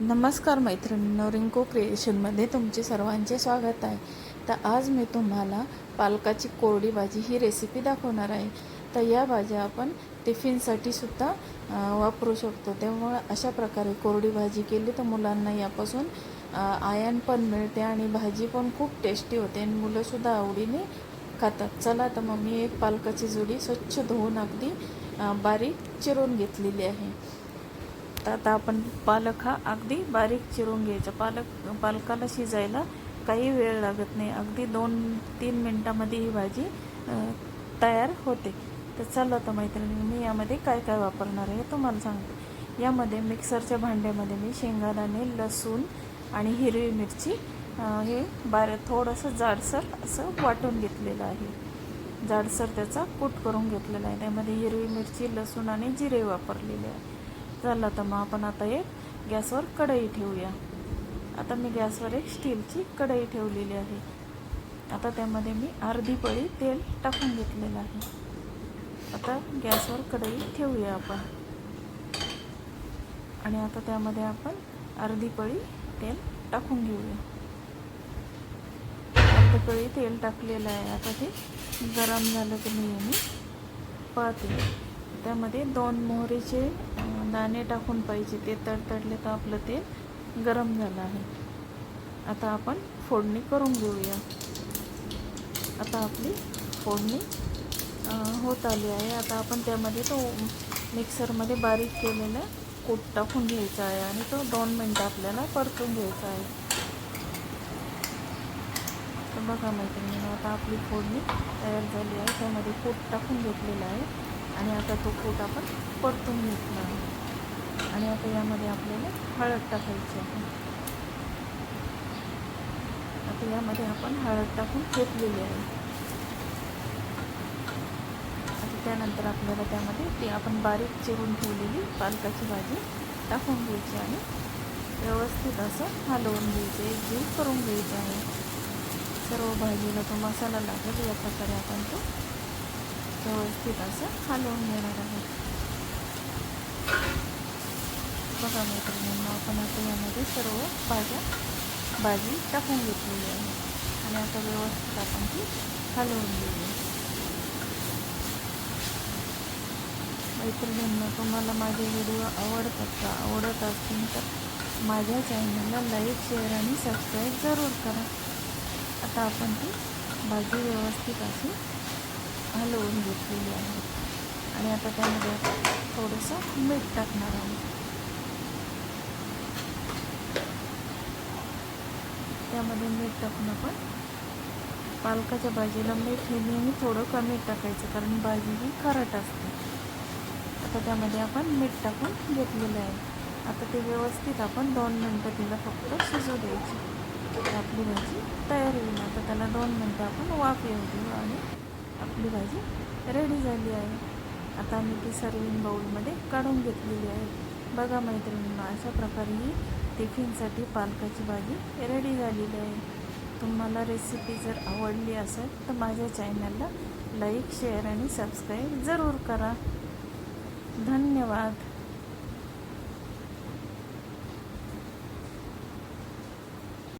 नमस्कार मैत्रिणींनो, रिंकू क्रिएशनमध्ये तुमचे सर्वांचे स्वागत आहे। तर आज मी तुम्हाला पालकाची कोरडी भाजी ही रेसिपी दाखवणार आहे। तर या भाज्या आपण टिफिनसाठी सुद्धा वापरू शकतो। त्यामुळे अशा प्रकारे कोरडी भाजी केली तर मुलांना यापासून आयर्न पण मिळते आणि भाजी पण खूप टेस्टी होते आणि मुलंसुद्धा आवडीने खातात। चला तर मग मी एक पालकाची जुडी स्वच्छ धुवून अगदी बारीक चिरून घेतलेली आहे। तर आता आपण पालक हा अगदी बारीक चिरून घ्यायचा। पालकाला शिजायला काही वेळ लागत नाही, अगदी 2-3 मिनटामध्ये ही भाजी तयार होते। तर चला तर मैत्रिणी, मी यामध्ये काय काय वापरणार आहे तुम्हाला सांगते। यामध्ये मिक्सरच्या भांड्यामध्ये मी शेंगदाणे, लसूण आणि हिरवी मिरची हे थोडंसं जाडसर असं वाटून घेतलेलं आहे। जाडसर त्याचा कूट करून घेतलेला आहे। त्यामध्ये हिरवी मिरची, लसूण आणि जिरे वापरलेले आहे। चला तर मग आपण आता एक गॅसवर कढई ठेवूया। आता मी गॅसवर एक स्टीलची कढई ठेवलेली आहे। आता त्यामध्ये मी अर्धी पळी तेल टाकून घेतलेलं आहे। आता गॅसवर कढई ठेवूया आपण आणि आता त्यामध्ये आपण अर्धी पळी तेल टाकून घेऊया। अर्धी पळी तेल टाकलेलं आहे। आता ते गरम झालं की मी पाहते। त्यामध्ये 2 मोहरीचे दाणे टाकून पाहिजे। ते तडतडले तर आपलं तेल गरम झालं आहे। आता आपण फोडणी करून घेऊया। आता आपली फोडणी होत आली आहे। आता आपण त्यामध्ये तो मिक्सरमध्ये बारीक केलेला कूट टाकून घ्यायचा आहे आणि तो 2 मिनटं आपल्याला परतून घ्यायचा आहे। तर बघा मैत्रिणींनो, आता आपली फोडणी तयार झाली आहे। त्यामध्ये कूट टाकून घेतलेला आहे आणि आता तो कूट आपण परतून घेतला आहे आणि आता यामध्ये आपल्याला हळद टाकायची आहे। आता यामध्ये आपण हळद टाकून घेतलेली आहे। आता त्यानंतर आपल्याला त्यामध्ये ती आपण बारीक चिरून ठेवलेली पालकाची भाजी टाकून घ्यायची आणि व्यवस्थित असं हलवून घ्यायचं, एकजीव करून घ्यायचं आहे। सर्व भाजीला तो मसाला लागेल या प्रकारे आपण तो व्यवस्थित असं हलवून घेणार आहे। बघा मैत्रिणींना, आपण आता यामध्ये सर्व भाजी टाकून घेतलेली आहे आणि आता व्यवस्थित आपण ती हलवून घेऊया। मैत्रिणींना, तुम्हाला माझे व्हिडिओ आवडत असतील तर माझ्या चॅनलला लाईक, शेअर आणि सबस्क्राईब जरूर करा। आता आपण ती भाजी व्यवस्थित अशी हलवून घेतलेली आहे आणि आता त्यामध्ये आपण थोडंसं मीठ टाकणार आहोत। त्यामध्ये मीठ टाकून आपण पालकाच्या भाजीला मीठ हे नेहमी थोडं कमी टाकायचं, कारण भाजी ही खारट असते। आता त्यामध्ये आपण मीठ टाकून घेतलेलं आहे। आता ते व्यवस्थित आपण 2 मिनटं तिला फक्त शिजू द्यायची। आपली भाजी तयार होईल। आता त्याला 2 मिनटं आपण वाफ येऊ देऊ आणि आपली भाजी रेडी झाली आहे। आता मी ती सर्विंग बाउलमध्ये काढून घेतलेली आहे। बघा मैत्रिणींना, अशा प्रकारे ही टिफिनसाठी पालकाची भाजी रेडी झालेली आहे। तुम्हाला रेसिपी जर आवडली असेल तर माझ्या चॅनलला लाईक, शेअर आणि सबस्क्राईब जरूर करा। धन्यवाद।